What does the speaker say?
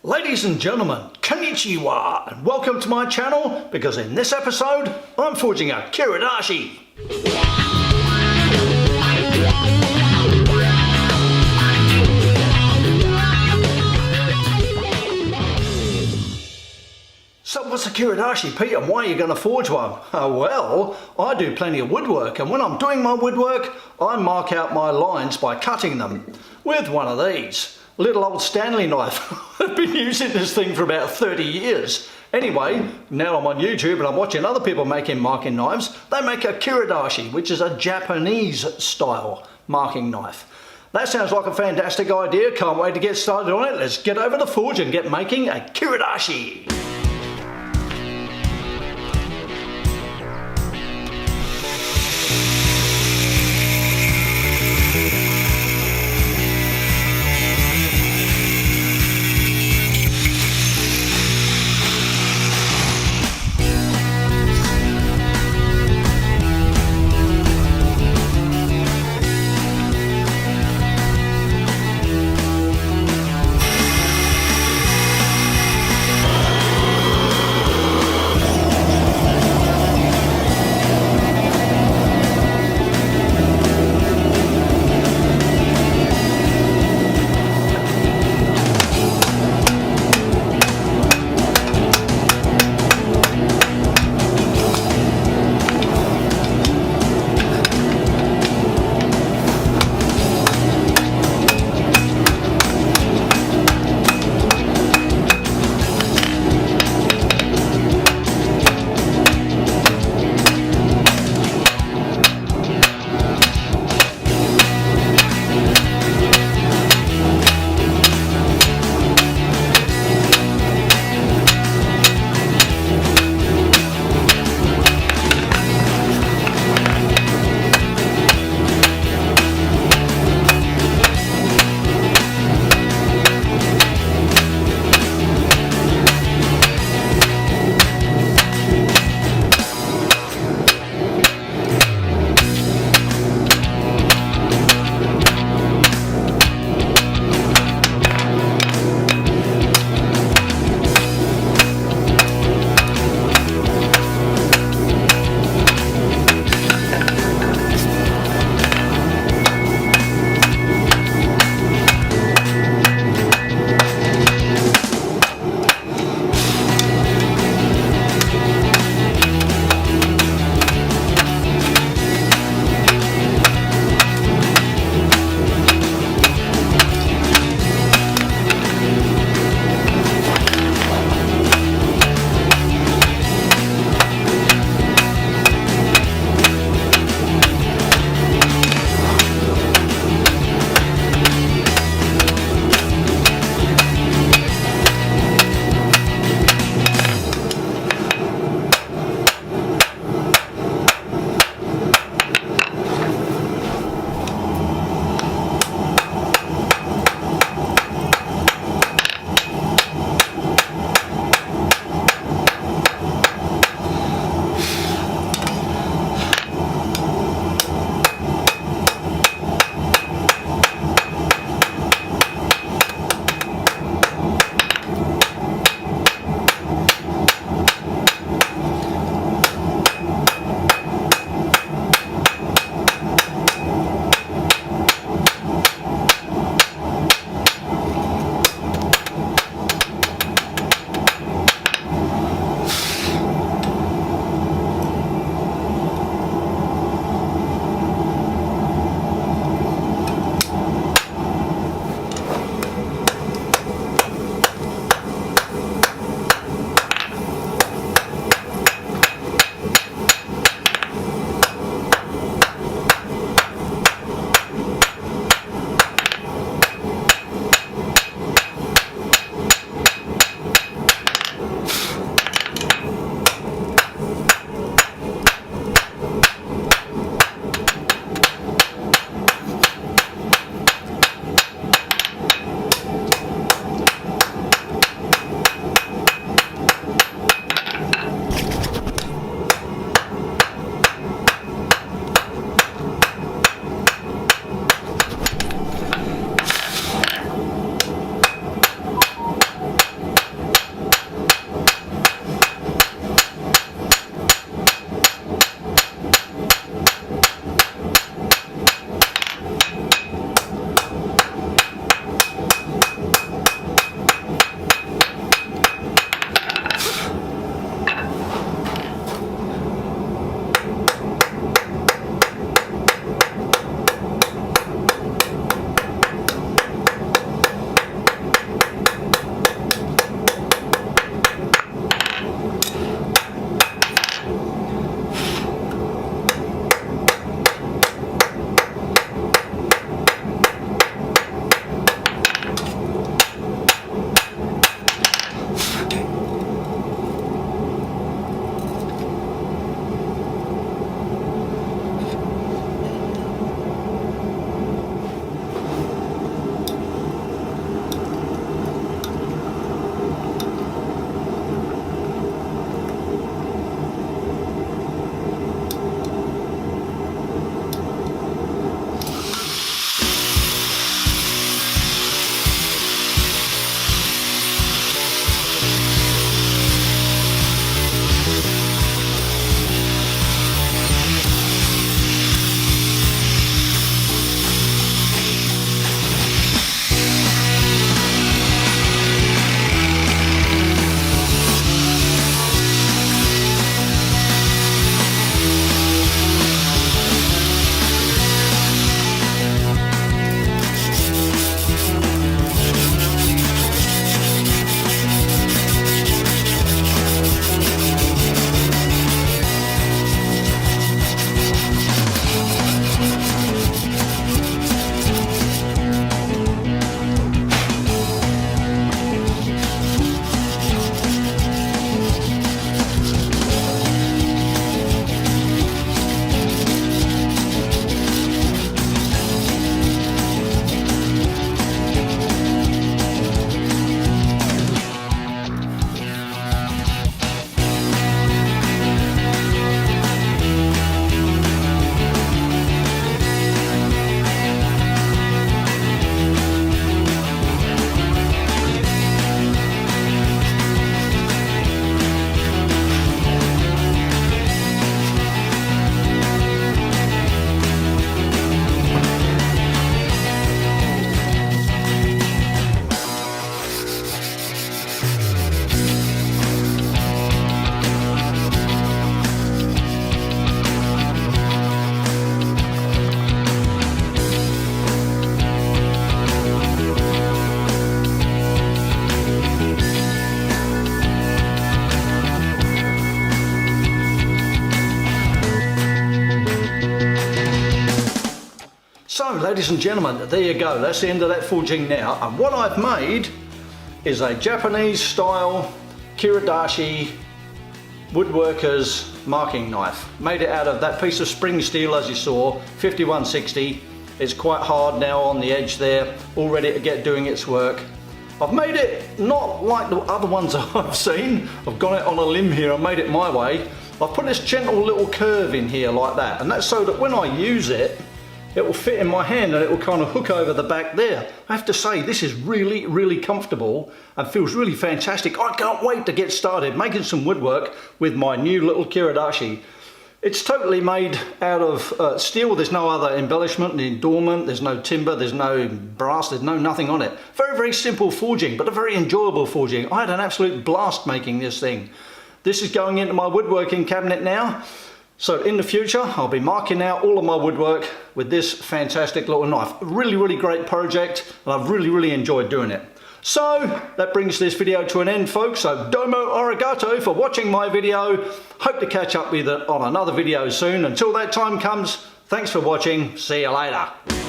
Ladies and gentlemen, konnichiwa, and welcome to my channel, because in this episode, I'm forging a Kiridashi. So what's a Kiradashi, Pete, and why are you going to forge one? Well, I do plenty of woodwork, and when I'm doing my woodwork, I mark out my lines by cutting them with one of these. Little old Stanley knife. I've been using this thing for about 30 years. Anyway, now I'm on YouTube and I'm watching other people making marking knives. They make a Kiridashi, which is a Japanese style marking knife. That sounds like a fantastic idea. Can't wait to get started on it. Let's get over the forge and get making a Kiridashi. ladies and gentlemen, there you go. That's the end of that forging now. And what I've made is a Japanese style Kiridashi woodworker's marking knife. Made it out of that piece of spring steel, as you saw, 5160. It's quite hard now on the edge there, all ready to get doing its work. I've made it not like the other ones I've seen. I've gone out on a limb here and made it my way. I've put this gentle little curve in here like that, and that's so that when I use it, it will fit in my hand and it will kind of hook over the back there. I have to say, this is really, really comfortable and feels really fantastic. I can't wait to get started making some woodwork with my new little Kiradashi. It's totally made out of steel. There's no other embellishment, the adornment, there's no timber, there's no brass, there's no nothing on it. Very, very simple forging, but a very enjoyable forging. I had an absolute blast making this thing. This is going into my woodworking cabinet now. So in the future, I'll be marking out all of my woodwork with this fantastic little knife. Really, really great project, and I've really, really enjoyed doing it. So that brings this video to an end, folks. So domo arigato for watching my video. Hope to catch up with you on another video soon. Until that time comes, thanks for watching. See you later.